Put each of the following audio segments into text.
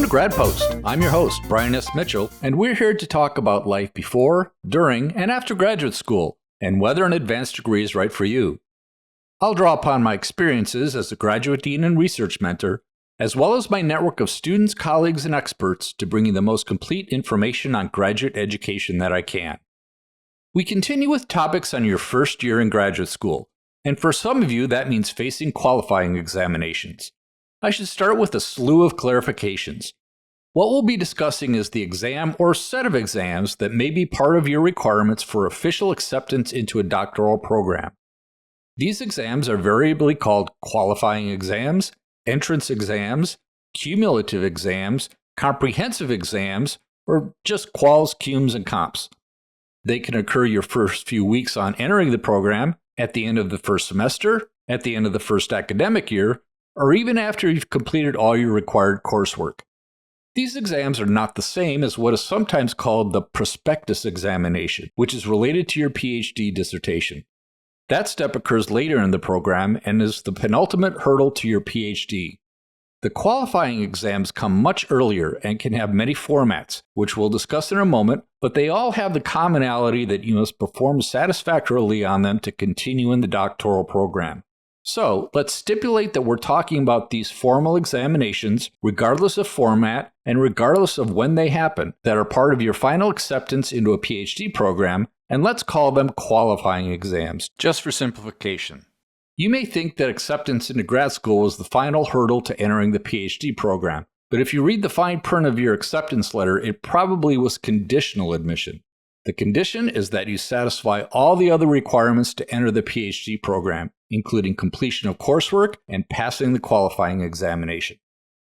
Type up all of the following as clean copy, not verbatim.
Welcome to Grad-post. I'm your host, Brian S. Mitchell, and we're here to talk about life before, during, and after graduate school, and whether an advanced degree is right for you. I'll draw upon my experiences as a graduate dean and research mentor, as well as my network of students, colleagues, and experts to bring you the most complete information on graduate education that I can. We continue with topics on your first year in graduate school, and for some of you that means facing qualifying examinations. I should start with a slew of clarifications. What we'll be discussing is the exam or set of exams that may be part of your requirements for official acceptance into a doctoral program. These exams are variably called qualifying exams, entrance exams, cumulative exams, comprehensive exams, or just quals, cums, and comps. They can occur your first few weeks on entering the program, at the end of the first semester, at the end of the first academic year, or even after you've completed all your required coursework. These exams are not the same as what is sometimes called the prospectus examination, which is related to your PhD dissertation. That step occurs later in the program and is the penultimate hurdle to your PhD. The qualifying exams come much earlier and can have many formats, which we'll discuss in a moment, but they all have the commonality that you must perform satisfactorily on them to continue in the doctoral program. So, let's stipulate that we're talking about these formal examinations, regardless of format and regardless of when they happen, that are part of your final acceptance into a PhD program, and let's call them qualifying exams, just for simplification. You may think that acceptance into grad school is the final hurdle to entering the PhD program, but if you read the fine print of your acceptance letter, it probably was conditional admission. The condition is that you satisfy all the other requirements to enter the PhD program, including completion of coursework and passing the qualifying examination.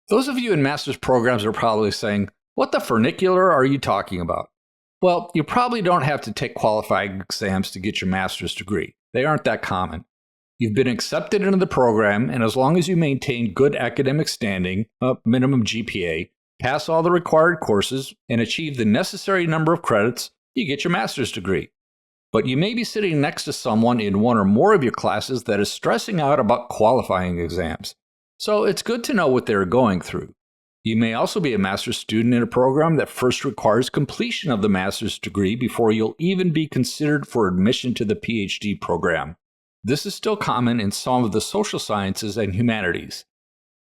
Those of you in master's programs are probably saying, "What the furnicular are you talking about?" Well, you probably don't have to take qualifying exams to get your master's degree. They aren't that common. You've been accepted into the program, and as long as you maintain good academic standing, a minimum GPA, pass all the required courses, and achieve the necessary number of credits, you get your master's degree. But you may be sitting next to someone in one or more of your classes that is stressing out about qualifying exams. So it's good to know what they're going through. You may also be a master's student in a program that first requires completion of the master's degree before you'll even be considered for admission to the PhD program. This is still common in some of the social sciences and humanities.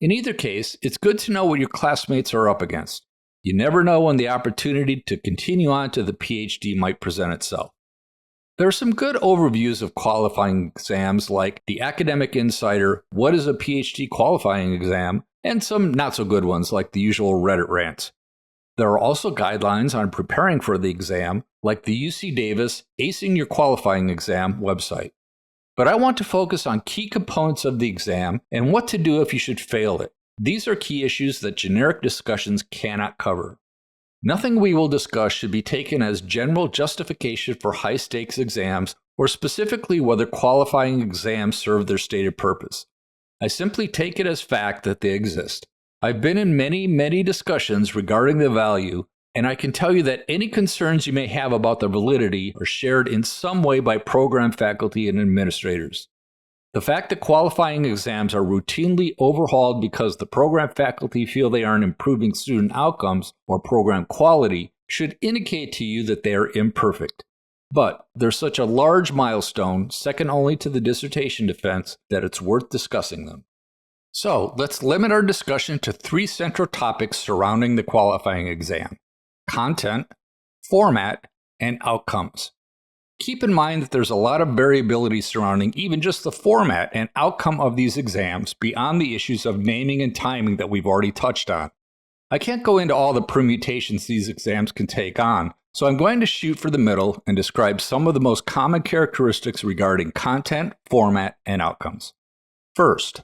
In either case, it's good to know what your classmates are up against. You never know when the opportunity to continue on to the PhD might present itself. There are some good overviews of qualifying exams like the Academic Insider, What is a PhD Qualifying Exam, and some not so good ones like the usual Reddit rants. There are also guidelines on preparing for the exam like the UC Davis Acing Your Qualifying Exam website. But I want to focus on key components of the exam and what to do if you should fail it. These are key issues that generic discussions cannot cover. Nothing we will discuss should be taken as general justification for high-stakes exams or specifically whether qualifying exams serve their stated purpose. I simply take it as fact that they exist. I've been in many discussions regarding the value, and I can tell you that any concerns you may have about the validity are shared in some way by program faculty and administrators. The fact that qualifying exams are routinely overhauled because the program faculty feel they aren't improving student outcomes or program quality should indicate to you that they are imperfect. But they're such a large milestone, second only to the dissertation defense, that it's worth discussing them. So let's limit our discussion to three central topics surrounding the qualifying exam: content, format, and outcomes. Keep in mind that there's a lot of variability surrounding even just the format and outcome of these exams beyond the issues of naming and timing that we've already touched on. I can't go into all the permutations these exams can take on, so I'm going to shoot for the middle and describe some of the most common characteristics regarding content, format, and outcomes. First,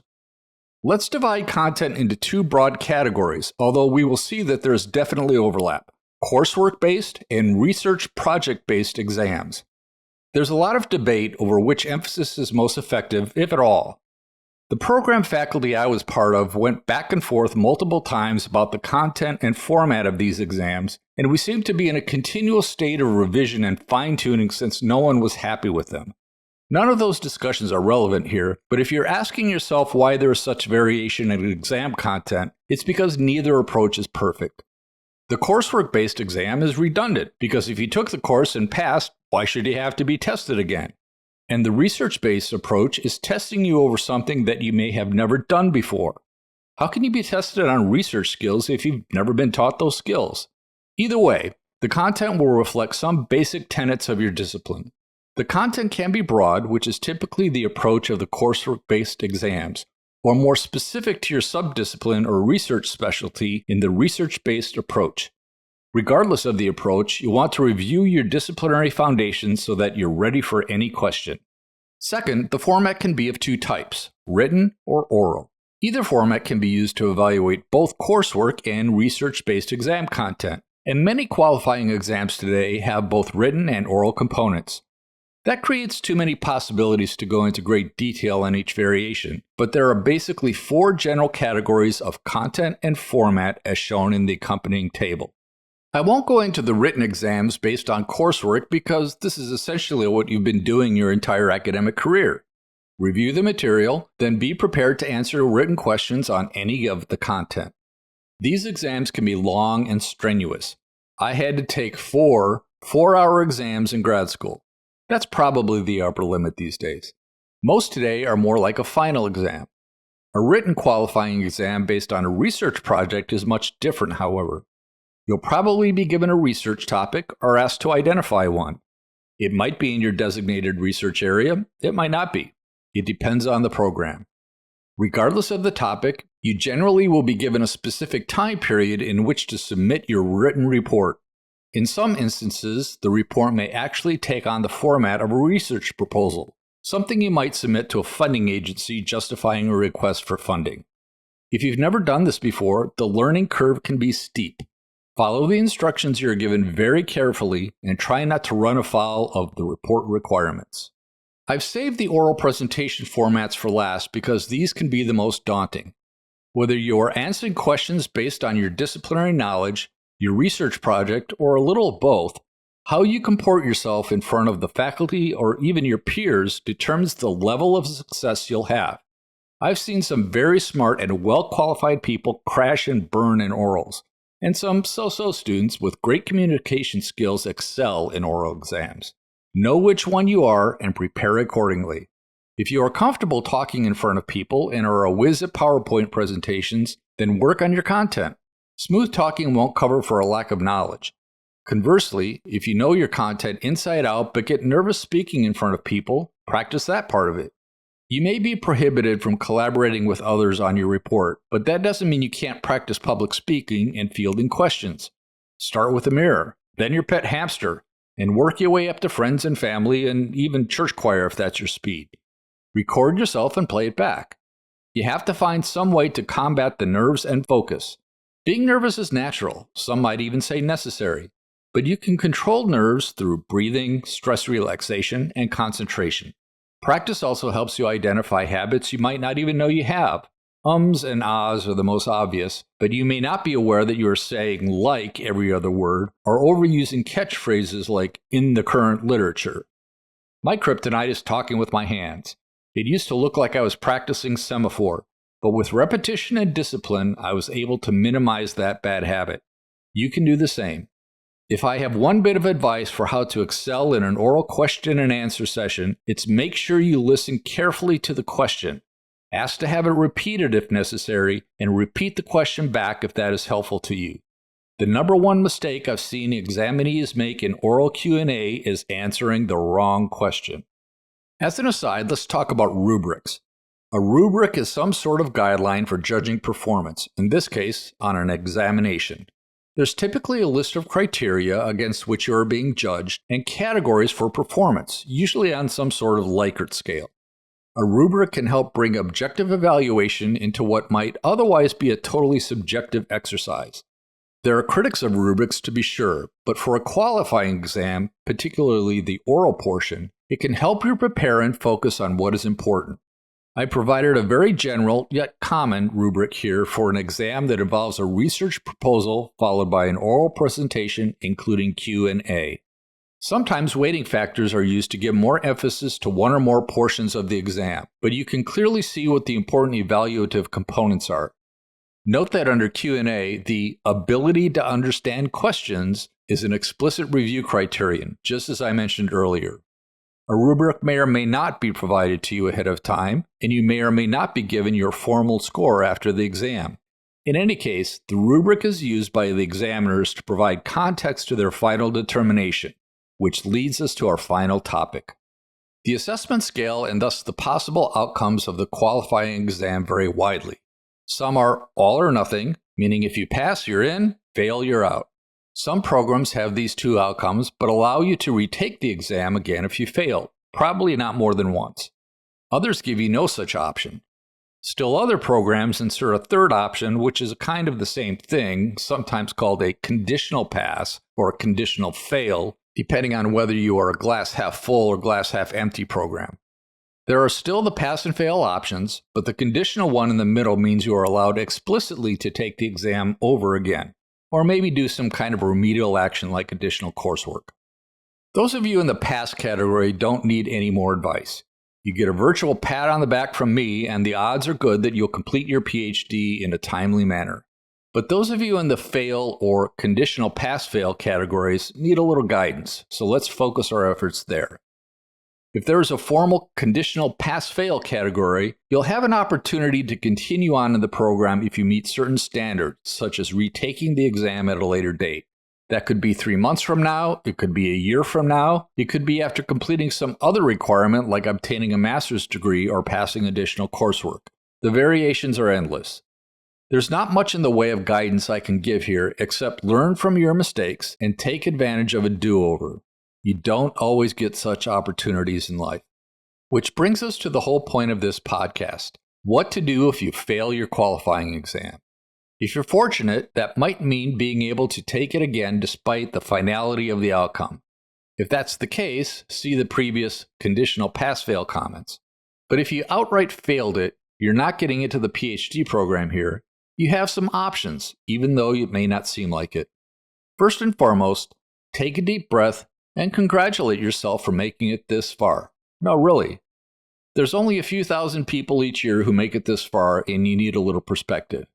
let's divide content into two broad categories, although we will see that there is definitely overlap: coursework-based and research project-based exams. There's a lot of debate over which emphasis is most effective, if at all. The program faculty I was part of went back and forth multiple times about the content and format of these exams, and we seemed to be in a continual state of revision and fine-tuning since no one was happy with them. None of those discussions are relevant here, but if you're asking yourself why there is such variation in exam content, it's because neither approach is perfect. The coursework-based exam is redundant because if you took the course and passed, why should you have to be tested again? And the research-based approach is testing you over something that you may have never done before. How can you be tested on research skills if you've never been taught those skills? Either way, the content will reflect some basic tenets of your discipline. The content can be broad, which is typically the approach of the coursework-based exams, or more specific to your subdiscipline or research specialty in the research-based approach. Regardless of the approach, you want to review your disciplinary foundations so that you're ready for any question. Second, the format can be of two types, written or oral. Either format can be used to evaluate both coursework and research-based exam content, and many qualifying exams today have both written and oral components. That creates too many possibilities to go into great detail on each variation, but there are basically 4 general categories of content and format as shown in the accompanying table. I won't go into the written exams based on coursework because this is essentially what you've been doing your entire academic career. Review the material, then be prepared to answer written questions on any of the content. These exams can be long and strenuous. I had to take 4 4-hour exams in grad school. That's probably the upper limit these days. Most today are more like a final exam. A written qualifying exam based on a research project is much different, however. You'll probably be given a research topic or asked to identify one. It might be in your designated research area, it might not be. It depends on the program. Regardless of the topic, you generally will be given a specific time period in which to submit your written report. In some instances, the report may actually take on the format of a research proposal, something you might submit to a funding agency justifying a request for funding. If you've never done this before, the learning curve can be steep. Follow the instructions you're given very carefully and try not to run afoul of the report requirements. I've saved the oral presentation formats for last because these can be the most daunting. Whether you're answering questions based on your disciplinary knowledge, your research project, or a little of both, how you comport yourself in front of the faculty or even your peers determines the level of success you'll have. I've seen some very smart and well-qualified people crash and burn in orals, and some so-so students with great communication skills excel in oral exams. Know which one you are and prepare accordingly. If you are comfortable talking in front of people and are a whiz at PowerPoint presentations, then work on your content. Smooth talking won't cover for a lack of knowledge. Conversely, if you know your content inside out but get nervous speaking in front of people, practice that part of it. You may be prohibited from collaborating with others on your report, but that doesn't mean you can't practice public speaking and fielding questions. Start with a mirror, then your pet hamster, and work your way up to friends and family and even church choir if that's your speed. Record yourself and play it back. You have to find some way to combat the nerves and focus. Being nervous is natural, some might even say necessary, but you can control nerves through breathing, stress relaxation, and concentration. Practice also helps you identify habits you might not even know you have. Ums and ahs are the most obvious, but you may not be aware that you are saying like every other word or overusing catchphrases like in the current literature. My kryptonite is talking with my hands. It used to look like I was practicing semaphore, but with repetition and discipline, I was able to minimize that bad habit. You can do the same. If I have one bit of advice for how to excel in an oral question and answer session, it's make sure you listen carefully to the question. Ask to have it repeated if necessary, and repeat the question back if that is helpful to you. The number one mistake I've seen examinees make in oral Q&A is answering the wrong question. As an aside, let's talk about rubrics. A rubric is some sort of guideline for judging performance, in this case, on an examination. There's typically a list of criteria against which you are being judged and categories for performance, usually on some sort of Likert scale. A rubric can help bring objective evaluation into what might otherwise be a totally subjective exercise. There are critics of rubrics to be sure, but for a qualifying exam, particularly the oral portion, it can help you prepare and focus on what is important. I provided a very general yet common rubric here for an exam that involves a research proposal followed by an oral presentation including Q&A. Sometimes weighting factors are used to give more emphasis to one or more portions of the exam, but you can clearly see what the important evaluative components are. Note that under Q&A, the ability to understand questions is an explicit review criterion, just as I mentioned earlier. A rubric may or may not be provided to you ahead of time, and you may or may not be given your formal score after the exam. In any case, the rubric is used by the examiners to provide context to their final determination, which leads us to our final topic. The assessment scale and thus the possible outcomes of the qualifying exam vary widely. Some are all or nothing, meaning if you pass, you're in, fail, you're out. Some programs have these two outcomes, but allow you to retake the exam again if you fail, probably not more than once. Others give you no such option. Still other programs insert a third option, which is kind of the same thing, sometimes called a conditional pass or a conditional fail, depending on whether you are a glass half full or glass half empty program. There are still the pass and fail options, but the conditional one in the middle means you are allowed explicitly to take the exam over again, or maybe do some kind of remedial action like additional coursework. Those of you in the pass category don't need any more advice. You get a virtual pat on the back from me, and the odds are good that you'll complete your PhD in a timely manner. But those of you in the fail or conditional pass-fail categories need a little guidance, so let's focus our efforts there. If there is a formal conditional pass-fail category, you'll have an opportunity to continue on in the program if you meet certain standards, such as retaking the exam at a later date. That could be 3 months from now, it could be a year from now, it could be after completing some other requirement like obtaining a master's degree or passing additional coursework. The variations are endless. There's not much in the way of guidance I can give here except learn from your mistakes and take advantage of a do-over. You don't always get such opportunities in life. Which brings us to the whole point of this podcast: what to do if you fail your qualifying exam. If you're fortunate, that might mean being able to take it again despite the finality of the outcome. If that's the case, see the previous conditional pass-fail comments. But if you outright failed it, you're not getting into the PhD program here. You have some options, even though it may not seem like it. First and foremost, take a deep breath and congratulate yourself for making it this far. No, really. There's only a few thousand people each year who make it this far, and you need a little perspective.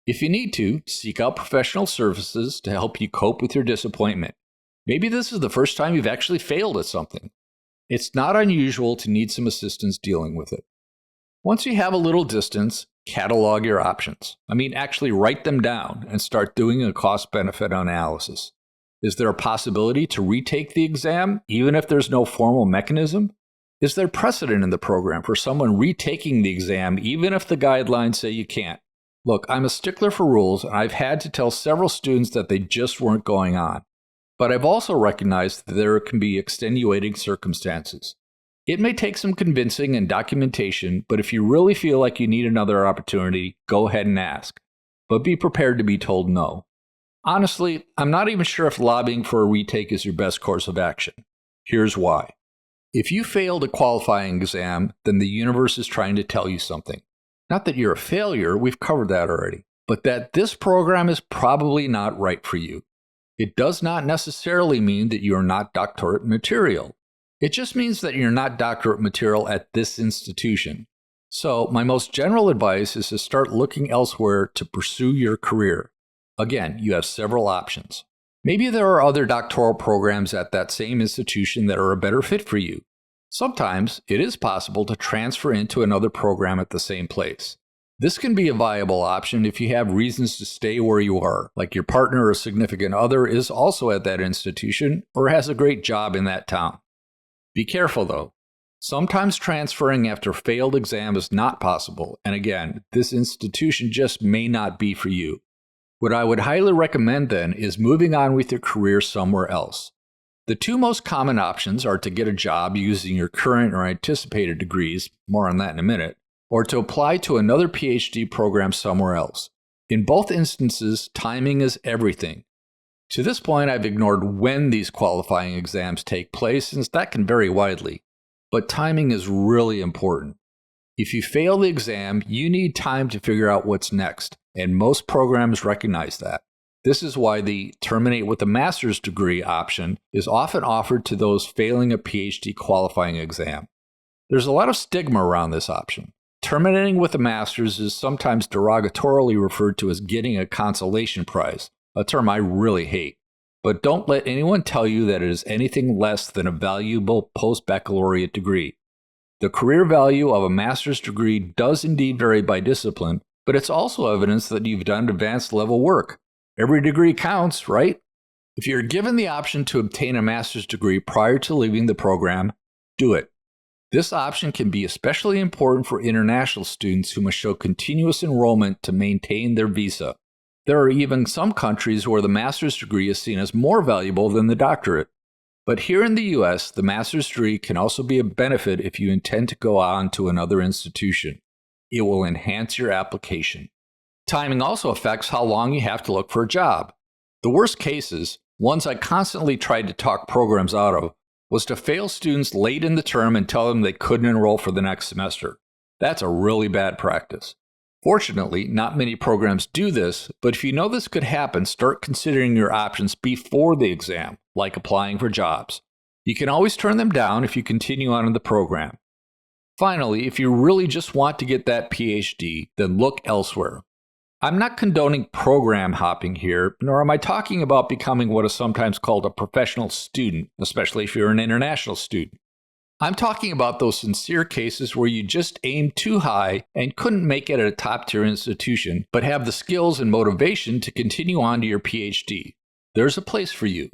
If you need to, seek out professional services to help you cope with your disappointment. Maybe this is the first time you've actually failed at something. It's not unusual to need some assistance dealing with it. Once you have a little distance, catalog your options. Actually write them down and start doing a cost-benefit analysis. Is there a possibility to retake the exam, even if there's no formal mechanism? Is there precedent in the program for someone retaking the exam, even if the guidelines say you can't? Look, I'm a stickler for rules, and I've had to tell several students that they just weren't going on. But I've also recognized that there can be extenuating circumstances. It may take some convincing and documentation, but if you really feel like you need another opportunity, go ahead and ask. But be prepared to be told no. Honestly, I'm not even sure if lobbying for a retake is your best course of action. Here's why. If you failed a qualifying exam, then the universe is trying to tell you something. Not that you're a failure, we've covered that already, but that this program is probably not right for you. It does not necessarily mean that you are not doctorate material. It just means that you're not doctorate material at this institution. So my most general advice is to start looking elsewhere to pursue your career. Again, you have several options. Maybe there are other doctoral programs at that same institution that are a better fit for you. Sometimes it is possible to transfer into another program at the same place. This can be a viable option if you have reasons to stay where you are, like your partner or significant other is also at that institution or has a great job in that town. Be careful though. Sometimes transferring after a failed exam is not possible, and again, this institution just may not be for you. What I would highly recommend then is moving on with your career somewhere else. The two most common options are to get a job using your current or anticipated degrees, more on that in a minute, or to apply to another PhD program somewhere else. In both instances, timing is everything. To this point, I've ignored when these qualifying exams take place, since that can vary widely. But timing is really important. If you fail the exam, you need time to figure out what's next, and most programs recognize that. This is why the terminate with a master's degree option is often offered to those failing a PhD qualifying exam. There's a lot of stigma around this option. Terminating with a master's is sometimes derogatorily referred to as getting a consolation prize, a term I really hate. But don't let anyone tell you that it is anything less than a valuable post-baccalaureate degree. The career value of a master's degree does indeed vary by discipline, but it's also evidence that you've done advanced level work. Every degree counts, right? If you're given the option to obtain a master's degree prior to leaving the program, do it. This option can be especially important for international students who must show continuous enrollment to maintain their visa. There are even some countries where the master's degree is seen as more valuable than the doctorate. But here in the US, the master's degree can also be a benefit if you intend to go on to another institution. It will enhance your application. Timing also affects how long you have to look for a job. The worst cases, ones I constantly tried to talk programs out of, was to fail students late in the term and tell them they couldn't enroll for the next semester. That's a really bad practice. Fortunately, not many programs do this, but if you know this could happen, start considering your options before the exam, like applying for jobs. You can always turn them down if you continue on in the program. Finally, if you really just want to get that PhD, then look elsewhere. I'm not condoning program hopping here, nor am I talking about becoming what is sometimes called a professional student, especially if you're an international student. I'm talking about those sincere cases where you just aimed too high and couldn't make it at a top-tier institution, but have the skills and motivation to continue on to your PhD. There's a place for you.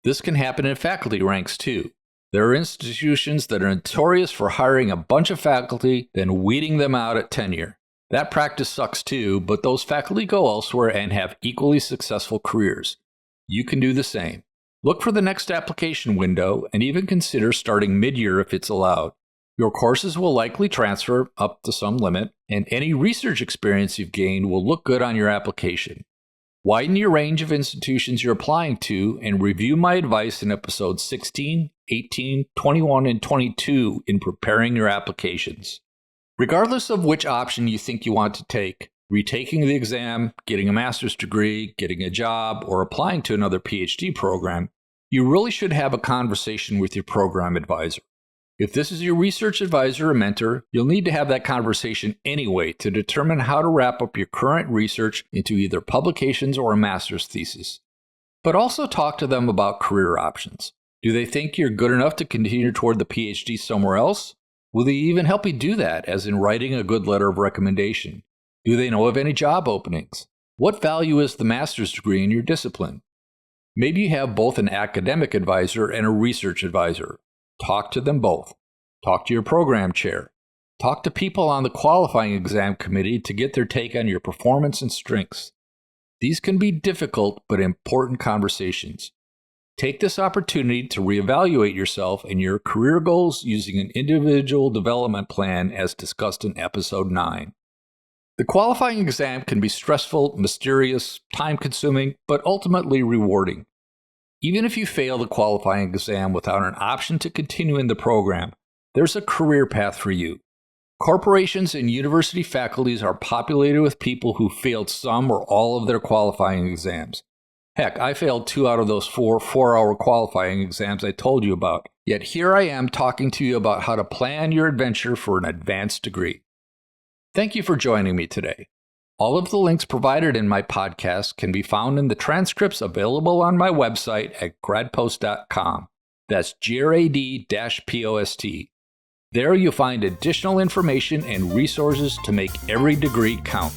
This can happen in faculty ranks too. There are institutions that are notorious for hiring a bunch of faculty, then weeding them out at tenure. That practice sucks too, but those faculty go elsewhere and have equally successful careers. You can do the same. Look for the next application window and even consider starting mid-year if it's allowed. Your courses will likely transfer up to some limit, and any research experience you've gained will look good on your application. Widen your range of institutions you're applying to and review my advice in episodes 16, 18, 21, and 22 in preparing your applications. Regardless of which option you think you want to take, retaking the exam, getting a master's degree, getting a job, or applying to another PhD program, you really should have a conversation with your program advisor. If this is your research advisor or mentor, you'll need to have that conversation anyway to determine how to wrap up your current research into either publications or a master's thesis. But also talk to them about career options. Do they think you're good enough to continue toward the PhD somewhere else? Will they even help you do that, as in writing a good letter of recommendation? Do they know of any job openings? What value is the master's degree in your discipline? Maybe you have both an academic advisor and a research advisor. Talk to them both. Talk to your program chair. Talk to people on the qualifying exam committee to get their take on your performance and strengths. These can be difficult but important conversations. Take this opportunity to reevaluate yourself and your career goals using an individual development plan as discussed in episode 9. The qualifying exam can be stressful, mysterious, time-consuming, but ultimately rewarding. Even if you fail the qualifying exam without an option to continue in the program, there's a career path for you. Corporations and university faculties are populated with people who failed some or all of their qualifying exams. Heck, I failed 2 out of those 4 4-hour qualifying exams I told you about, yet here I am talking to you about how to plan your adventure for an advanced degree. Thank you for joining me today. All of the links provided in my podcast can be found in the transcripts available on my website at grad-post.com. That's grad-post. There you'll find additional information and resources to make every degree count.